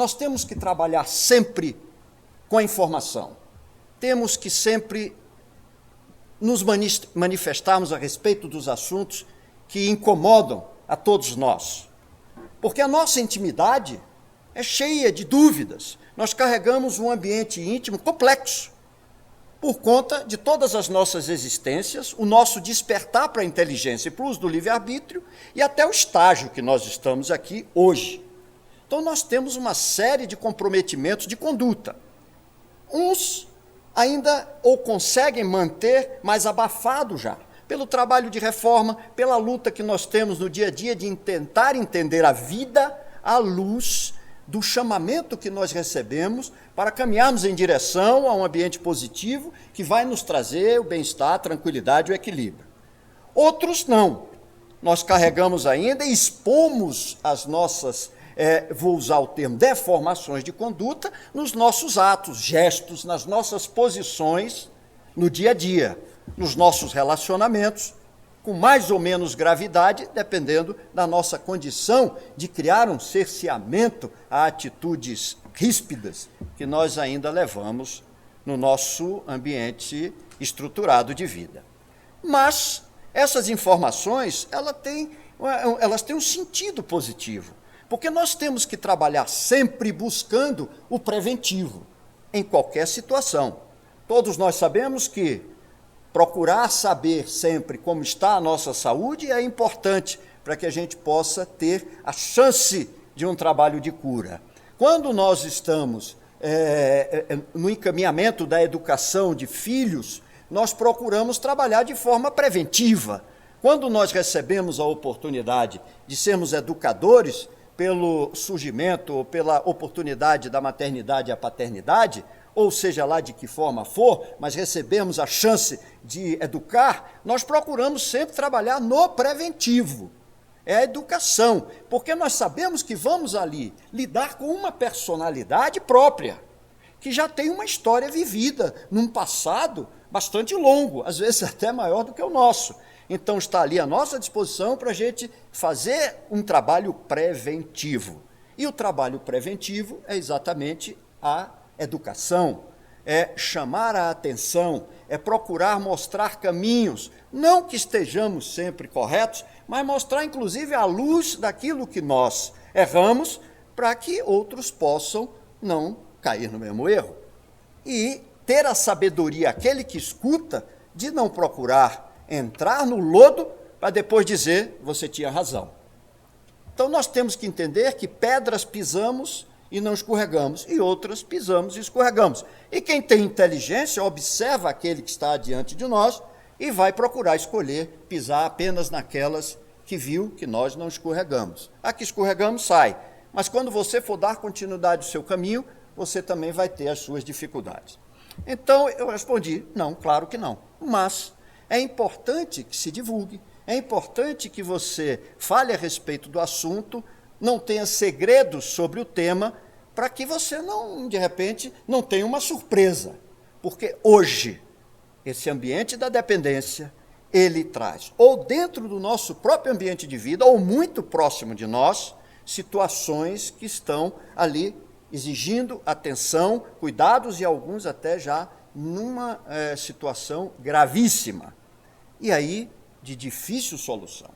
nós temos que trabalhar sempre com a informação. Temos que sempre nos manifestarmos a respeito dos assuntos que incomodam a todos nós. Porque a nossa intimidade é cheia de dúvidas. Nós carregamos um ambiente íntimo complexo, por conta de todas as nossas existências, o nosso despertar para a inteligência e para o uso do livre-arbítrio, e até o estágio que nós estamos aqui hoje. Então, nós temos uma série de comprometimentos de conduta. Uns ainda ou conseguem manter mais abafado já, pelo trabalho de reforma, pela luta que nós temos no dia a dia de tentar entender a vida à luz do chamamento que nós recebemos para caminharmos em direção a um ambiente positivo que vai nos trazer o bem-estar, a tranquilidade e o equilíbrio. Outros não. Nós carregamos ainda e expomos as nossas, vou usar o termo, deformações de conduta nos nossos atos, gestos, nas nossas posições no dia a dia, nos nossos relacionamentos, com mais ou menos gravidade, dependendo da nossa condição de criar um cerceamento a atitudes ríspidas que nós ainda levamos no nosso ambiente estruturado de vida. Mas essas informações, elas têm um sentido positivo, porque nós temos que trabalhar sempre buscando o preventivo, em qualquer situação. Todos nós sabemos que procurar saber sempre como está a nossa saúde é importante para que a gente possa ter a chance de um trabalho de cura. Quando nós estamos no encaminhamento da educação de filhos, nós procuramos trabalhar de forma preventiva. Quando nós recebemos a oportunidade de sermos educadores, pelo surgimento ou pela oportunidade da maternidade e a paternidade, ou seja lá de que forma for, mas recebemos a chance de educar, nós procuramos sempre trabalhar no preventivo. É a educação, porque nós sabemos que vamos ali lidar com uma personalidade própria, que já tem uma história vivida num passado bastante longo, às vezes até maior do que o nosso. Então está ali à nossa disposição para a gente fazer um trabalho preventivo. E o trabalho preventivo é exatamente a educação, é chamar a atenção, é procurar mostrar caminhos, não que estejamos sempre corretos, mas mostrar inclusive a luz daquilo que nós erramos, para que outros possam não cair no mesmo erro. E ter a sabedoria, aquele que escuta, de não procurar entrar no lodo para depois dizer, você tinha razão. Então nós temos que entender que pedras pisamos e não escorregamos, e outras pisamos e escorregamos. E quem tem inteligência observa aquele que está diante de nós e vai procurar escolher pisar apenas naquelas que viu que nós não escorregamos. A que escorregamos, sai. Mas quando você for dar continuidade ao seu caminho, você também vai ter as suas dificuldades. Então, eu respondi, não, claro que não. Mas é importante que se divulgue, é importante que você fale a respeito do assunto, não tenha segredos sobre o tema, para que você não, de repente, não tenha uma surpresa. Porque hoje, esse ambiente da dependência, ele traz, ou dentro do nosso próprio ambiente de vida, ou muito próximo de nós, situações que estão ali exigindo atenção, cuidados e alguns até já numa situação gravíssima. E aí, de difícil solução.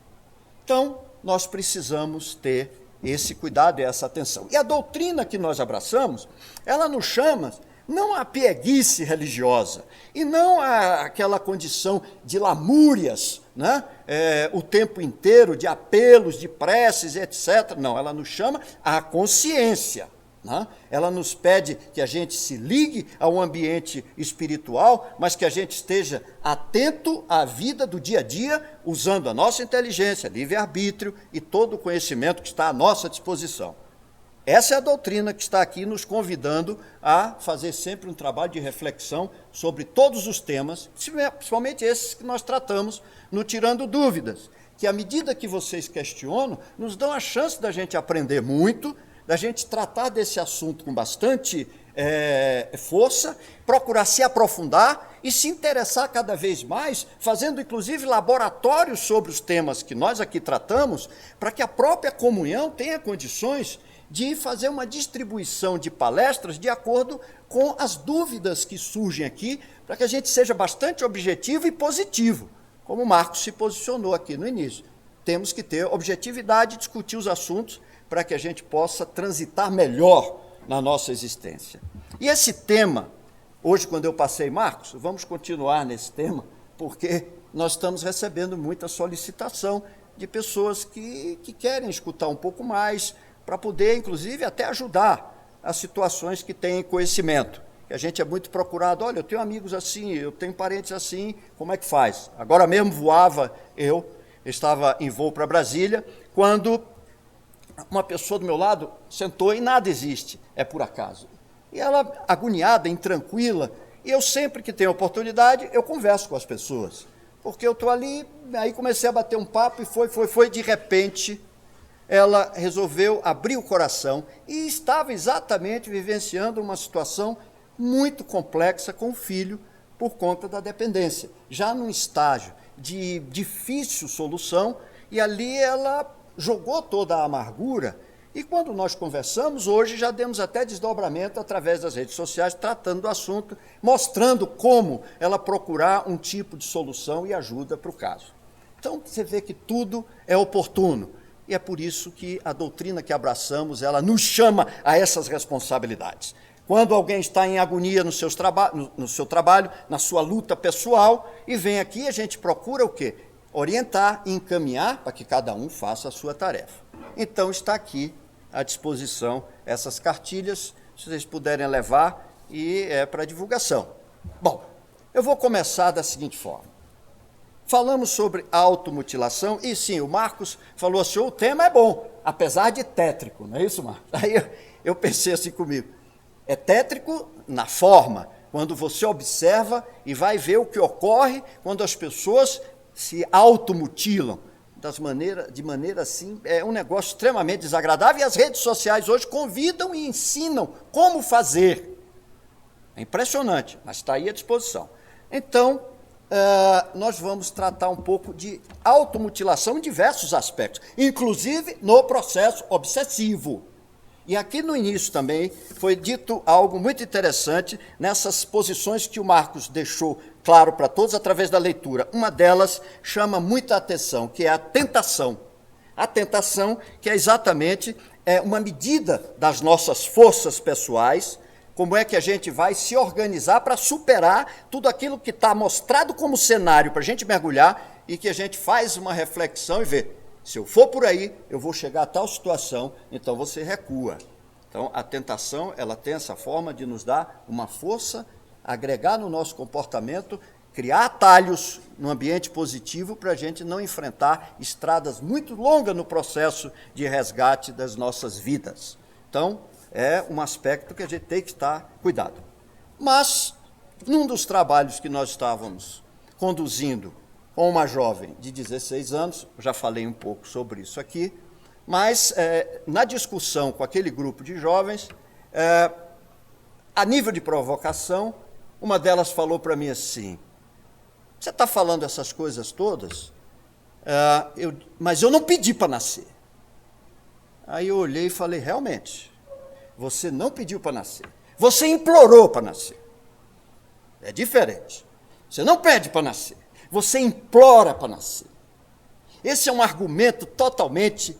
Então, nós precisamos ter esse cuidado e essa atenção. E a doutrina que nós abraçamos, ela nos chama não à pieguice religiosa, e não àquela condição de lamúrias, né? O tempo inteiro, de apelos, de preces, etc. Não, ela nos chama à consciência. Ela nos pede que a gente se ligue ao ambiente espiritual, mas que a gente esteja atento à vida do dia a dia, usando a nossa inteligência, livre-arbítrio e todo o conhecimento que está à nossa disposição. Essa é a doutrina que está aqui nos convidando a fazer sempre um trabalho de reflexão sobre todos os temas, principalmente esses que nós tratamos no Tirando Dúvidas, que à medida que vocês questionam, nos dão a chance da gente aprender muito, da gente tratar desse assunto com bastante força, procurar se aprofundar e se interessar cada vez mais, fazendo inclusive laboratórios sobre os temas que nós aqui tratamos, para que a própria comunhão tenha condições de fazer uma distribuição de palestras de acordo com as dúvidas que surgem aqui, para que a gente seja bastante objetivo e positivo, como o Marcos se posicionou aqui no início. Temos que ter objetividade e discutir os assuntos para que a gente possa transitar melhor na nossa existência. E esse tema, hoje, quando eu passei, Marcos, vamos continuar nesse tema, porque nós estamos recebendo muita solicitação de pessoas que querem escutar um pouco mais, para poder, inclusive, até ajudar as situações que têm conhecimento. Que a gente é muito procurado, olha, eu tenho amigos assim, eu tenho parentes assim, como é que faz? Agora mesmo eu estava em voo para Brasília, quando uma pessoa do meu lado sentou e nada existe, é por acaso. E ela, agoniada, intranquila, e eu sempre que tenho oportunidade, eu converso com as pessoas. Porque eu estou ali, aí comecei a bater um papo e foi, de repente, ela resolveu abrir o coração e estava exatamente vivenciando uma situação muito complexa com o filho por conta da dependência, já num estágio de difícil solução, e ali ela jogou toda a amargura, e quando nós conversamos, hoje já demos até desdobramento através das redes sociais, tratando do assunto, mostrando como ela procurar um tipo de solução e ajuda para o caso. Então, você vê que tudo é oportuno, e é por isso que a doutrina que abraçamos, ela nos chama a essas responsabilidades. Quando alguém está em agonia no seu trabalho, na sua luta pessoal, e vem aqui, a gente procura o quê? Orientar e encaminhar para que cada um faça a sua tarefa. Então, está aqui à disposição essas cartilhas, se vocês puderem levar, e é para divulgação. Bom, eu vou começar da seguinte forma. Falamos sobre automutilação, e sim, o Marcos falou assim, o tema é bom, apesar de tétrico, não é isso, Marcos? Aí eu pensei assim comigo, é tétrico na forma, quando você observa e vai ver o que ocorre quando as pessoas se automutilam, de maneira assim, é um negócio extremamente desagradável, e as redes sociais hoje convidam e ensinam como fazer. É impressionante, mas está aí à disposição. Então, nós vamos tratar um pouco de automutilação em diversos aspectos, inclusive no processo obsessivo. E aqui no início também foi dito algo muito interessante nessas posições que o Marcos deixou claro para todos através da leitura. Uma delas chama muita atenção, que é a tentação. A tentação, que é exatamente uma medida das nossas forças pessoais, como é que a gente vai se organizar para superar tudo aquilo que está mostrado como cenário para a gente mergulhar, e que a gente faz uma reflexão e vê, se eu for por aí, eu vou chegar a tal situação, então você recua. Então, a tentação, ela tem essa forma de nos dar uma força, agregar no nosso comportamento, criar atalhos no ambiente positivo para a gente não enfrentar estradas muito longas no processo de resgate das nossas vidas. Então, é um aspecto que a gente tem que estar cuidado. Mas, num dos trabalhos que nós estávamos conduzindo com uma jovem de 16 anos, já falei um pouco sobre isso aqui, mas na discussão com aquele grupo de jovens, a nível de provocação, uma delas falou para mim assim, você está falando essas coisas todas, mas eu não pedi para nascer. Aí eu olhei e falei, realmente, você não pediu para nascer, você implorou para nascer. É diferente. Você não pede para nascer, você implora para nascer. Esse é um argumento totalmente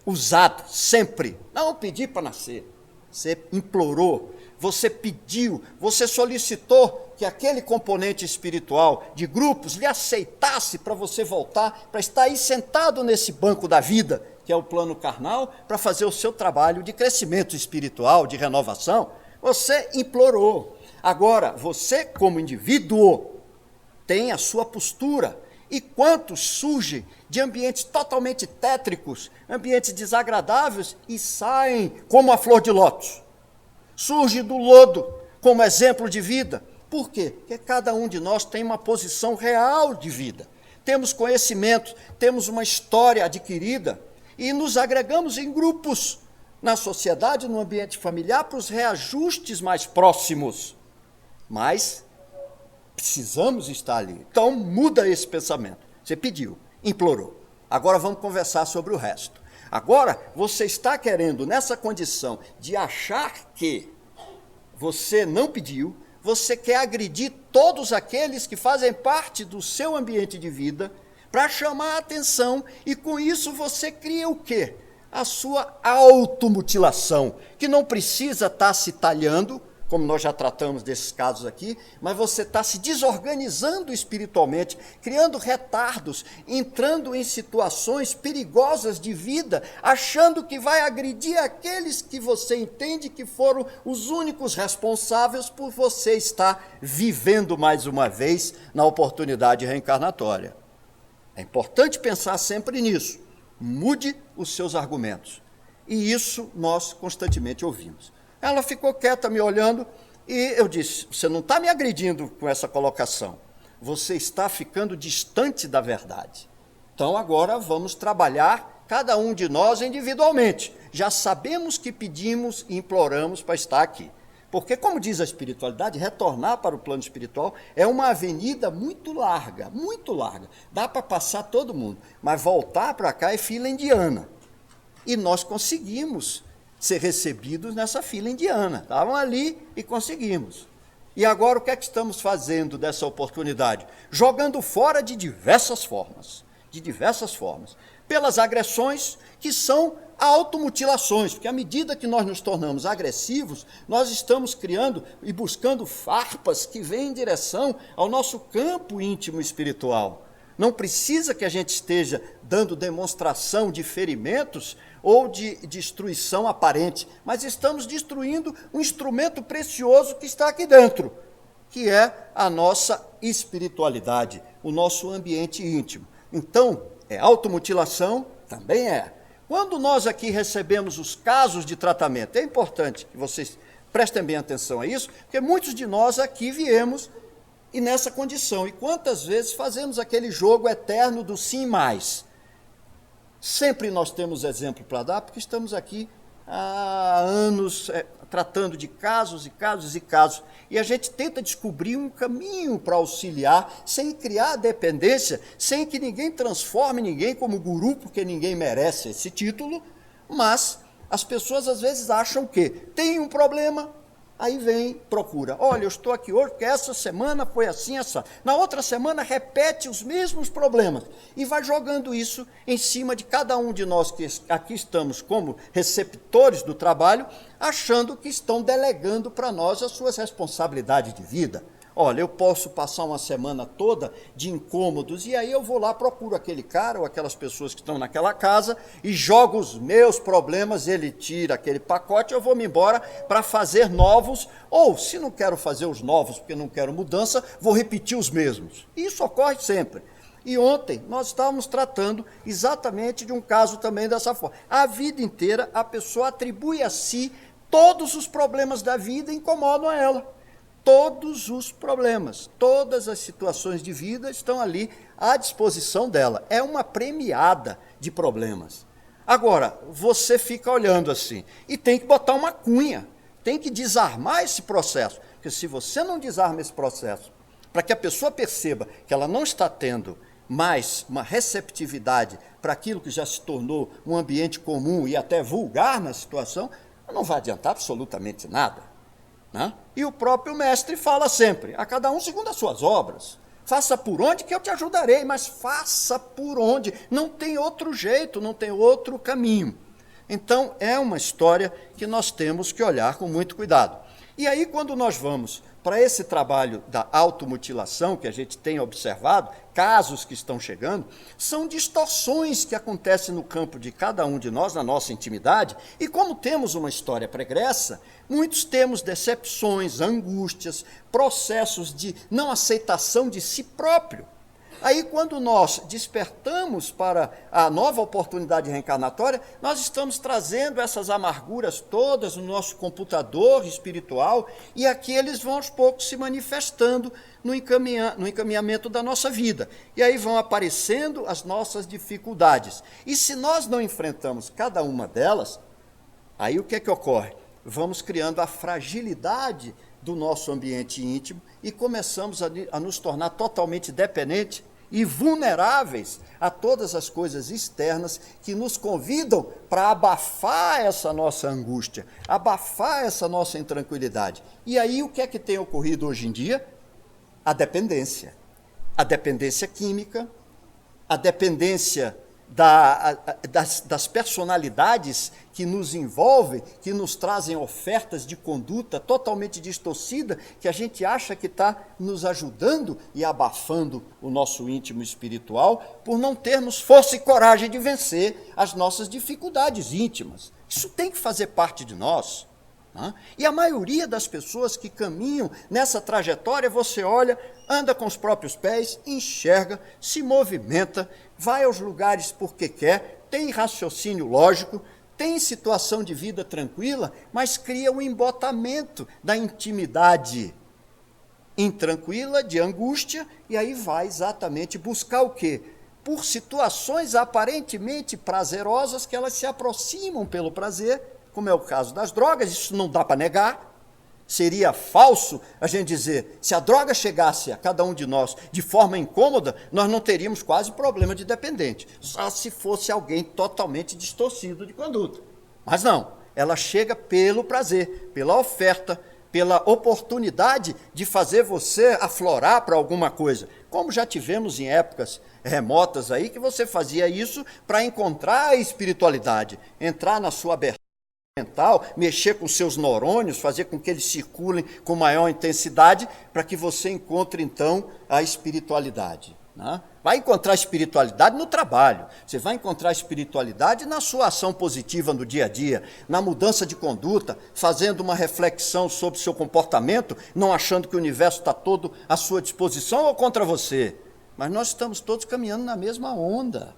usado, sempre. Não pedi para nascer. Você implorou, você pediu, você solicitou que aquele componente espiritual de grupos lhe aceitasse para você voltar, para estar aí sentado nesse banco da vida, que é o plano carnal, para fazer o seu trabalho de crescimento espiritual, de renovação. Você implorou. Agora, você como indivíduo tem a sua postura. E quantos surgem de ambientes totalmente tétricos, ambientes desagradáveis, e saem como a flor de lótus. Surge do lodo como exemplo de vida. Por quê? Porque cada um de nós tem uma posição real de vida. Temos conhecimento, temos uma história adquirida e nos agregamos em grupos na sociedade, no ambiente familiar, para os reajustes mais próximos. Mas precisamos estar ali. Então, muda esse pensamento. Você pediu, implorou. Agora vamos conversar sobre o resto. Agora, você está querendo, nessa condição de achar que você não pediu, você quer agredir todos aqueles que fazem parte do seu ambiente de vida para chamar a atenção, e com isso você cria o quê? A sua automutilação, que não precisa estar se talhando, como nós já tratamos desses casos aqui, mas você está se desorganizando espiritualmente, criando retardos, entrando em situações perigosas de vida, achando que vai agredir aqueles que você entende que foram os únicos responsáveis por você estar vivendo mais uma vez na oportunidade reencarnatória. É importante pensar sempre nisso. Mude os seus argumentos. E isso nós constantemente ouvimos. Ela ficou quieta me olhando e eu disse, você não está me agredindo com essa colocação, você está ficando distante da verdade. Então agora vamos trabalhar cada um de nós individualmente. Já sabemos que pedimos e imploramos para estar aqui. Porque, como diz a espiritualidade, retornar para o plano espiritual é uma avenida muito larga, muito larga. Dá para passar todo mundo, mas voltar para cá é fila indiana. E nós conseguimos ser recebidos nessa fila indiana. Estavam ali e conseguimos. E agora o que é que estamos fazendo dessa oportunidade? Jogando fora de diversas formas, pelas agressões que são automutilações, porque à medida que nós nos tornamos agressivos, nós estamos criando e buscando farpas que vêm em direção ao nosso campo íntimo espiritual. Não precisa que a gente esteja dando demonstração de ferimentos ou de destruição aparente, mas estamos destruindo um instrumento precioso que está aqui dentro, que é a nossa espiritualidade, o nosso ambiente íntimo. Então, é automutilação? Também é. Quando nós aqui recebemos os casos de tratamento, é importante que vocês prestem bem atenção a isso, porque muitos de nós aqui viemos e nessa condição. E quantas vezes fazemos aquele jogo eterno do sim mais? Sempre nós temos exemplo para dar, porque estamos aqui há anos tratando de casos e casos e casos. E a gente tenta descobrir um caminho para auxiliar, sem criar dependência, sem que ninguém transforme ninguém como guru, porque ninguém merece esse título, mas as pessoas às vezes acham que tem um problema, aí vem, procura. Olha, eu estou aqui hoje porque essa semana foi assim, essa. Na outra semana repete os mesmos problemas e vai jogando isso em cima de cada um de nós que aqui estamos como receptores do trabalho, achando que estão delegando para nós as suas responsabilidades de vida. Olha, eu posso passar uma semana toda de incômodos e aí eu vou lá, procuro aquele cara ou aquelas pessoas que estão naquela casa e jogo os meus problemas, ele tira aquele pacote, eu vou me embora para fazer novos, ou se não quero fazer os novos porque não quero mudança, vou repetir os mesmos. Isso ocorre sempre. E ontem nós estávamos tratando exatamente de um caso também dessa forma. A vida inteira a pessoa atribui a si todos os problemas da vida e incomodam a ela. Todos os problemas, todas as situações de vida estão ali à disposição dela. É uma premiada de problemas. Agora, você fica olhando assim e tem que botar uma cunha, tem que desarmar esse processo. Porque se você não desarma esse processo, para que a pessoa perceba que ela não está tendo mais uma receptividade para aquilo que já se tornou um ambiente comum e até vulgar na situação, não vai adiantar absolutamente nada. E o próprio mestre fala sempre, a cada um segundo as suas obras. Faça por onde que eu te ajudarei, mas faça por onde. Não tem outro jeito, não tem outro caminho. Então, é uma história que nós temos que olhar com muito cuidado. E aí, quando nós vamos para esse trabalho da automutilação, que a gente tem observado, casos que estão chegando, são distorções que acontecem no campo de cada um de nós, na nossa intimidade, e como temos uma história pregressa, muitos temos decepções, angústias, processos de não aceitação de si próprio. Aí, quando nós despertamos para a nova oportunidade reencarnatória, nós estamos trazendo essas amarguras todas no nosso computador espiritual e aqui eles vão aos poucos se manifestando no encaminhamento da nossa vida. E aí vão aparecendo as nossas dificuldades. E se nós não enfrentamos cada uma delas, aí o que é que ocorre? Vamos criando a fragilidade do nosso ambiente íntimo e começamos a nos tornar totalmente dependentes e vulneráveis a todas as coisas externas que nos convidam para abafar essa nossa angústia, abafar essa nossa intranquilidade. E aí o que é que tem ocorrido hoje em dia? A dependência. A dependência química, a dependência das personalidades que nos envolvem, que nos trazem ofertas de conduta totalmente distorcida, que a gente acha que está nos ajudando e abafando o nosso íntimo espiritual, por não termos força e coragem de vencer as nossas dificuldades íntimas. Isso tem que fazer parte de nós. E a maioria das pessoas que caminham nessa trajetória, você olha, anda com os próprios pés, enxerga, se movimenta, vai aos lugares porque quer, tem raciocínio lógico, tem situação de vida tranquila, mas cria um embotamento da intimidade intranquila, de angústia, e aí vai exatamente buscar o quê? Por situações aparentemente prazerosas que elas se aproximam pelo prazer, como é o caso das drogas, isso não dá para negar. Seria falso a gente dizer, se a droga chegasse a cada um de nós de forma incômoda, nós não teríamos quase problema de dependente, só se fosse alguém totalmente distorcido de conduta. Mas não, ela chega pelo prazer, pela oferta, pela oportunidade de fazer você aflorar para alguma coisa, como já tivemos em épocas remotas aí, que você fazia isso para encontrar a espiritualidade, entrar na sua abertura mental, mexer com seus neurônios, fazer com que eles circulem com maior intensidade, para que você encontre, então, a espiritualidade. Vai encontrar espiritualidade no trabalho, você vai encontrar espiritualidade na sua ação positiva no dia a dia, na mudança de conduta, fazendo uma reflexão sobre o seu comportamento, não achando que o universo está todo à sua disposição ou contra você. Mas nós estamos todos caminhando na mesma onda.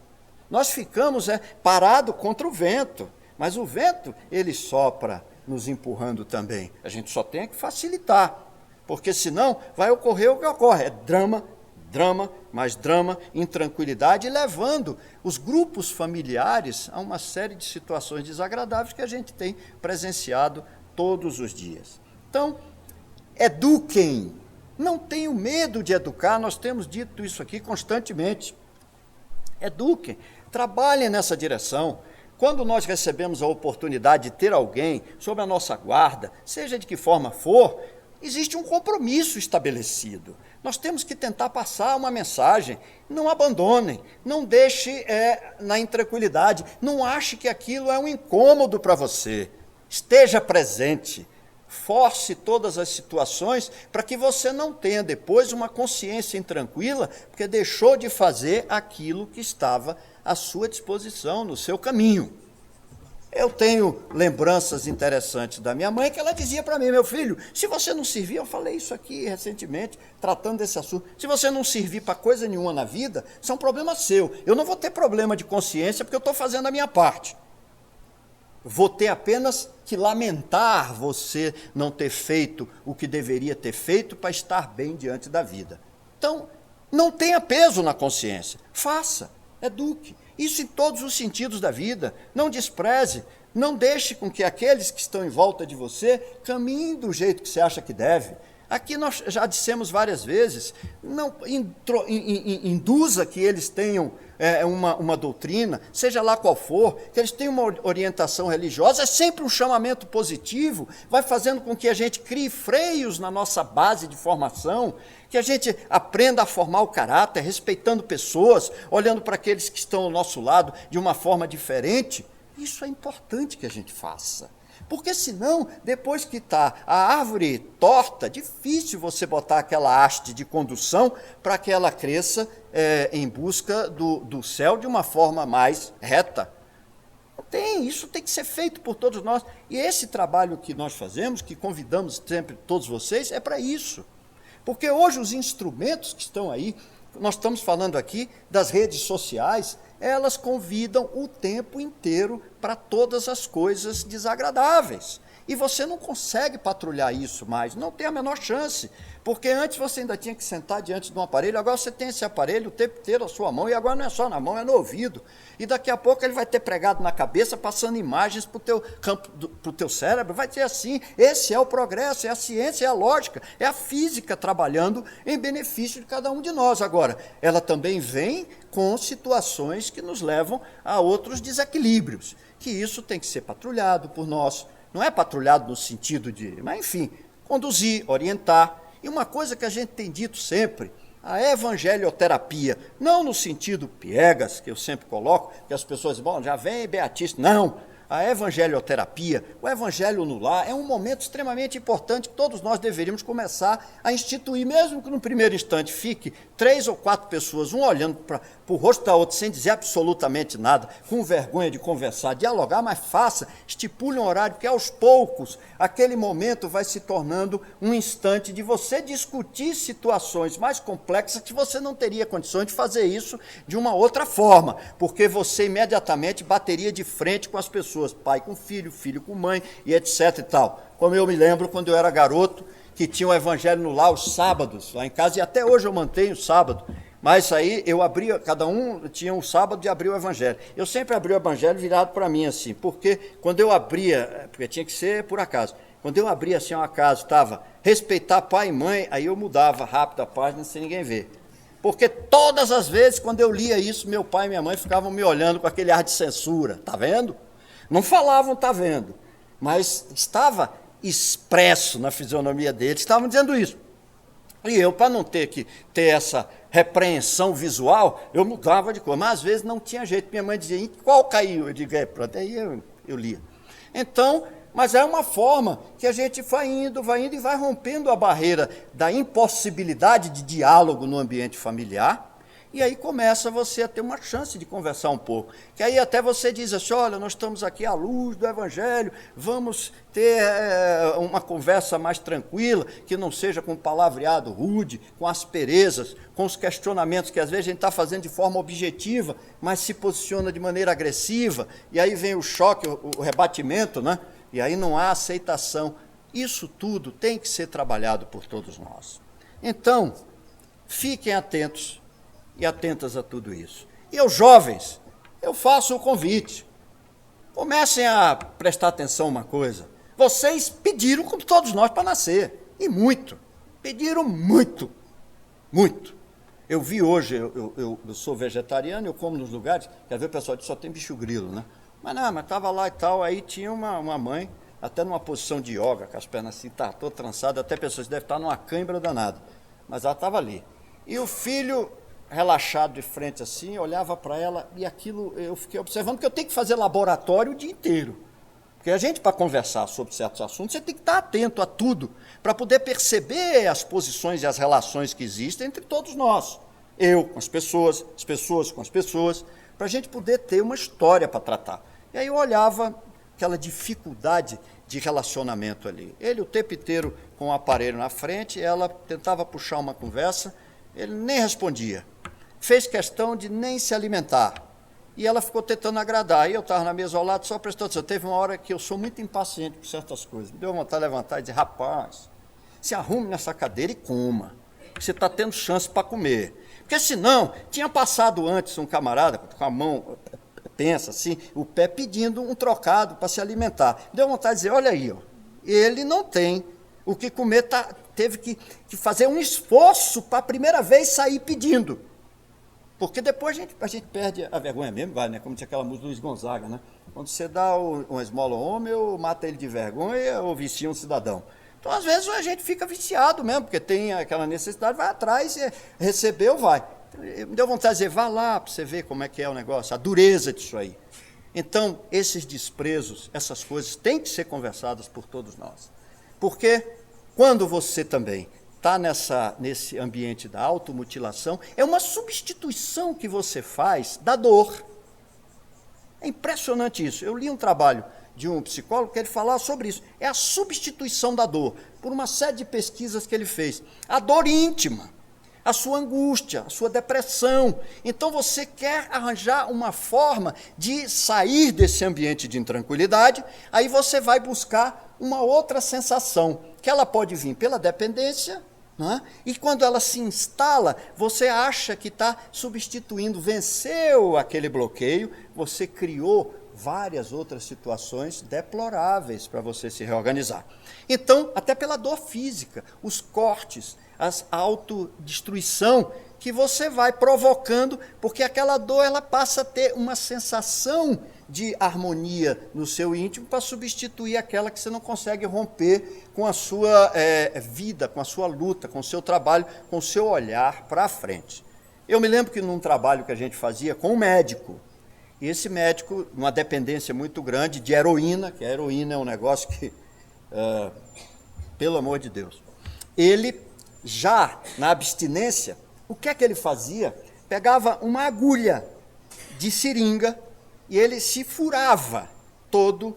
Nós ficamos parados contra o vento. Mas o vento, ele sopra nos empurrando também. A gente só tem que facilitar, porque senão vai ocorrer o que ocorre. É drama, drama, mais drama, intranquilidade, levando os grupos familiares a uma série de situações desagradáveis que a gente tem presenciado todos os dias. Então, eduquem. Não tenham medo de educar, nós temos dito isso aqui constantemente. Eduquem, trabalhem nessa direção. Quando nós recebemos a oportunidade de ter alguém sob a nossa guarda, seja de que forma for, existe um compromisso estabelecido. Nós temos que tentar passar uma mensagem. Não abandonem, não deixe na intranquilidade, não ache que aquilo é um incômodo para você. Esteja presente, force todas as situações para que você não tenha depois uma consciência intranquila, porque deixou de fazer aquilo que estava à sua disposição, no seu caminho. Eu tenho lembranças interessantes da minha mãe, que ela dizia para mim, meu filho, se você não servir, eu falei isso aqui recentemente, tratando desse assunto, se você não servir para coisa nenhuma na vida, isso é um problema seu. Eu não vou ter problema de consciência porque eu estou fazendo a minha parte. Vou ter apenas que lamentar você não ter feito o que deveria ter feito para estar bem diante da vida. Então, não tenha peso na consciência, faça. Eduque. Isso em todos os sentidos da vida. Não despreze. Não deixe com que aqueles que estão em volta de você caminhem do jeito que você acha que deve. Aqui nós já dissemos várias vezes, não induza que eles tenham uma doutrina, seja lá qual for, que eles tenham uma orientação religiosa, é sempre um chamamento positivo, vai fazendo com que a gente crie freios na nossa base de formação, que a gente aprenda a formar o caráter, respeitando pessoas, olhando para aqueles que estão ao nosso lado de uma forma diferente. Isso é importante que a gente faça. Porque senão, depois que está a árvore torta, difícil você botar aquela haste de condução para que ela cresça em busca do céu de uma forma mais reta. Isso tem que ser feito por todos nós. E esse trabalho que nós fazemos, que convidamos sempre todos vocês, é para isso. Porque hoje os instrumentos que estão aí, nós estamos falando aqui das redes sociais, elas convidam o tempo inteiro para todas as coisas desagradáveis. E você não consegue patrulhar isso mais, não tem a menor chance, porque antes você ainda tinha que sentar diante de um aparelho, agora você tem esse aparelho o tempo inteiro à sua mão, e agora não é só na mão, é no ouvido. E daqui a pouco ele vai ter pregado na cabeça, passando imagens para o teu campo, para o teu cérebro, vai ser assim. Esse é o progresso, é a ciência, é a lógica, é a física trabalhando em benefício de cada um de nós. Agora, ela também vem com situações que nos levam a outros desequilíbrios, que isso tem que ser patrulhado por nós. Não é patrulhado no sentido de, mas enfim, conduzir, orientar. E uma coisa que a gente tem dito sempre, a evangelioterapia, não no sentido piegas, que eu sempre coloco, que as pessoas dizem, bom, já vem beatista. Não, a evangelioterapia, o evangelho no lar, é um momento extremamente importante que todos nós deveríamos começar a instituir, mesmo que no primeiro instante fique 3 ou 4 pessoas, um olhando para o rosto da outra, sem dizer absolutamente nada, com vergonha de conversar, dialogar, mas faça, estipule um horário, porque aos poucos, aquele momento vai se tornando um instante de você discutir situações mais complexas que você não teria condições de fazer isso de uma outra forma, porque você imediatamente bateria de frente com as pessoas, pai com filho, filho com mãe, e etc e tal. Como eu me lembro quando eu era garoto, que tinha o evangelho no lar aos sábados, lá em casa, e até hoje eu mantenho o sábado, mas aí eu abria, cada um tinha um sábado de abrir o evangelho. Eu sempre abri o evangelho virado para mim assim, porque quando eu abria, porque tinha que ser por acaso, quando eu abria assim ao acaso, estava respeitar pai e mãe, aí eu mudava rápido a página sem ninguém ver. Porque todas as vezes, quando eu lia isso, meu pai e minha mãe ficavam me olhando com aquele ar de censura, tá vendo? Não falavam, tá vendo, mas estava expresso na fisionomia deles, estavam dizendo isso. E eu, para não ter que ter essa repreensão visual, eu mudava de cor, mas às vezes não tinha jeito. Minha mãe dizia, em qual caiu? Eu digo, pronto, aí eu lia. Então, mas é uma forma que a gente vai indo e vai rompendo a barreira da impossibilidade de diálogo no ambiente familiar, e aí começa você a ter uma chance de conversar um pouco. Que aí até você diz assim, olha, nós estamos aqui à luz do Evangelho, vamos ter uma conversa mais tranquila, que não seja com palavreado rude, com asperezas, com os questionamentos que às vezes a gente está fazendo de forma objetiva, mas se posiciona de maneira agressiva, e aí vem o choque, o rebatimento, né? E aí não há aceitação. Isso tudo tem que ser trabalhado por todos nós. Então, fiquem atentos e atentas a tudo isso. E aos jovens, eu faço o convite. Comecem a prestar atenção uma coisa. Vocês pediram, como todos nós, para nascer. E muito. Pediram muito. Muito. Eu vi hoje, eu sou vegetariano, eu como nos lugares, quer ver, o pessoal diz só tem bicho grilo, né? Mas não, mas estava lá e tal, aí tinha uma mãe, até numa posição de yoga, com as pernas assim, tá toda trançada, até pessoas devem estar numa cãibra danada. Mas ela estava ali. E o filho, relaxado de frente assim, olhava para ela e aquilo eu fiquei observando, porque eu tenho que fazer laboratório o dia inteiro. Porque a gente, para conversar sobre certos assuntos, você tem que estar atento a tudo, para poder perceber as posições e as relações que existem entre todos nós. Eu com as pessoas com as pessoas, para a gente poder ter uma história para tratar. E aí eu olhava aquela dificuldade de relacionamento ali. Ele o tempo inteiro com o aparelho na frente, ela tentava puxar uma conversa, ele nem respondia. Fez questão de nem se alimentar. E ela ficou tentando agradar. Aí eu estava na mesa ao lado, só prestando atenção. Teve uma hora que eu sou muito impaciente por certas coisas. Me deu vontade de levantar e dizer, rapaz, se arrume nessa cadeira e coma. Você está tendo chance para comer. Porque senão, tinha passado antes um camarada com a mão, pensa assim, o pé pedindo um trocado para se alimentar. Me deu vontade de dizer, olha aí, ó, ele não tem o que comer, teve que fazer um esforço para a primeira vez sair pedindo. Porque depois a gente perde a vergonha mesmo, vai, né? Como tinha aquela música do Luiz Gonzaga, né? Quando você dá uma esmola ao homem, ou mata ele de vergonha, ou vicia um cidadão. Então, às vezes, a gente fica viciado mesmo, porque tem aquela necessidade, vai atrás, recebeu, vai. Me deu vontade de dizer, vá lá para você ver como é que é o negócio, a dureza disso aí. Então, esses desprezos, essas coisas, têm que ser conversadas por todos nós. Porque quando você também está nesse ambiente da automutilação, é uma substituição que você faz da dor. É impressionante isso. Eu li um trabalho de um psicólogo que ele falava sobre isso. É a substituição da dor, por uma série de pesquisas que ele fez. A dor íntima. a sua angústia, a sua depressão. Então você quer arranjar uma forma de sair desse ambiente de intranquilidade, aí você vai buscar uma outra sensação, que ela pode vir pela dependência, né? E quando ela se instala, você acha que está substituindo, venceu aquele bloqueio, você criou várias outras situações deploráveis para você se reorganizar. Então, até pela dor física, os cortes, a autodestruição que você vai provocando, porque aquela dor ela passa a ter uma sensação de harmonia no seu íntimo para substituir aquela que você não consegue romper com a sua vida, com a sua luta, com o seu trabalho, com o seu olhar para frente. Eu me lembro que num trabalho que a gente fazia com um médico, e esse médico, uma dependência muito grande de heroína, que a heroína é um negócio que, pelo amor de Deus, ele já na abstinência, o que é que ele fazia? Pegava uma agulha de seringa e ele se furava todo,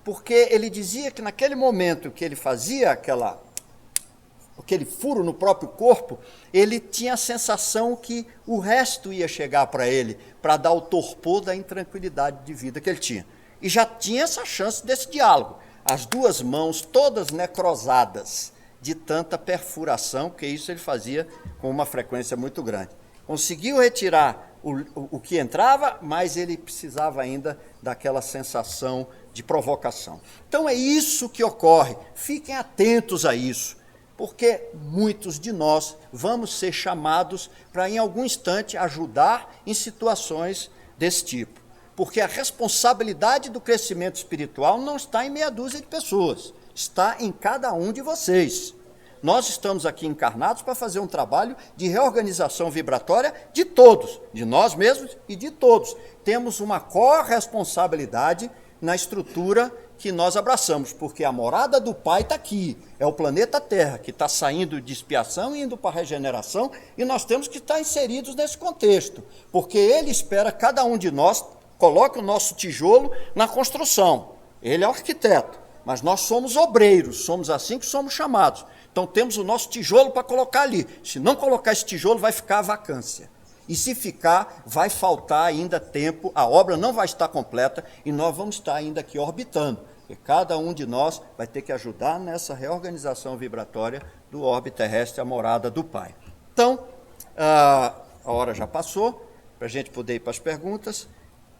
porque ele dizia que naquele momento que ele fazia aquele furo no próprio corpo, ele tinha a sensação que o resto ia chegar para ele, para dar o torpor da intranquilidade de vida que ele tinha. E já tinha essa chance desse diálogo. As duas mãos todas necrosadas, de tanta perfuração, que isso ele fazia com uma frequência muito grande. Conseguiu retirar o que entrava, mas ele precisava ainda daquela sensação de provocação. Então é isso que ocorre. Fiquem atentos a isso, porque muitos de nós vamos ser chamados para, em algum instante, ajudar em situações desse tipo. Porque a responsabilidade do crescimento espiritual não está em meia dúzia de pessoas, está em cada um de vocês. Nós estamos aqui encarnados para fazer um trabalho de reorganização vibratória de todos, de nós mesmos e de todos. Temos uma corresponsabilidade na estrutura que nós abraçamos, porque a morada do Pai está aqui, é o planeta Terra, que está saindo de expiação e indo para a regeneração, e nós temos que estar inseridos nesse contexto, porque Ele espera cada um de nós, coloque o nosso tijolo na construção. Ele é o arquiteto, mas nós somos obreiros, somos assim que somos chamados. Então temos o nosso tijolo para colocar ali. Se não colocar esse tijolo, vai ficar a vacância. E se ficar, vai faltar ainda tempo, a obra não vai estar completa e nós vamos estar ainda aqui orbitando. E cada um de nós vai ter que ajudar nessa reorganização vibratória do orbe terrestre, a morada do Pai. Então, a hora já passou, para a gente poder ir para as perguntas.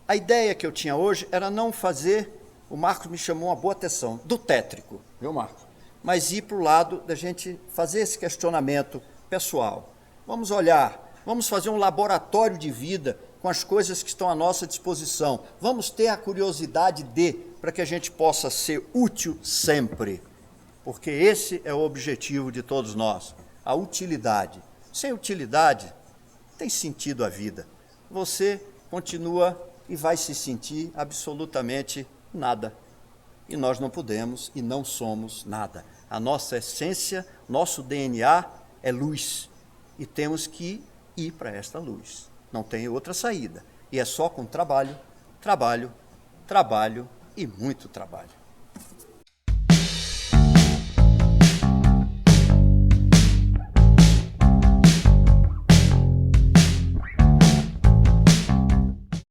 A ideia que eu tinha hoje era não fazer, o Marcos me chamou uma boa atenção, do tétrico, viu, Marcos? Mas ir para o lado da gente fazer esse questionamento pessoal. Vamos olhar, vamos fazer um laboratório de vida com as coisas que estão à nossa disposição. Vamos ter a curiosidade para que a gente possa ser útil sempre. Porque esse é o objetivo de todos nós, a utilidade. Sem utilidade, não tem sentido a vida. Você continua e vai se sentir absolutamente nada. E nós não podemos e não somos nada. A nossa essência, nosso DNA é luz. E temos que ir para esta luz. Não tem outra saída. E é só com trabalho, trabalho, trabalho e muito trabalho.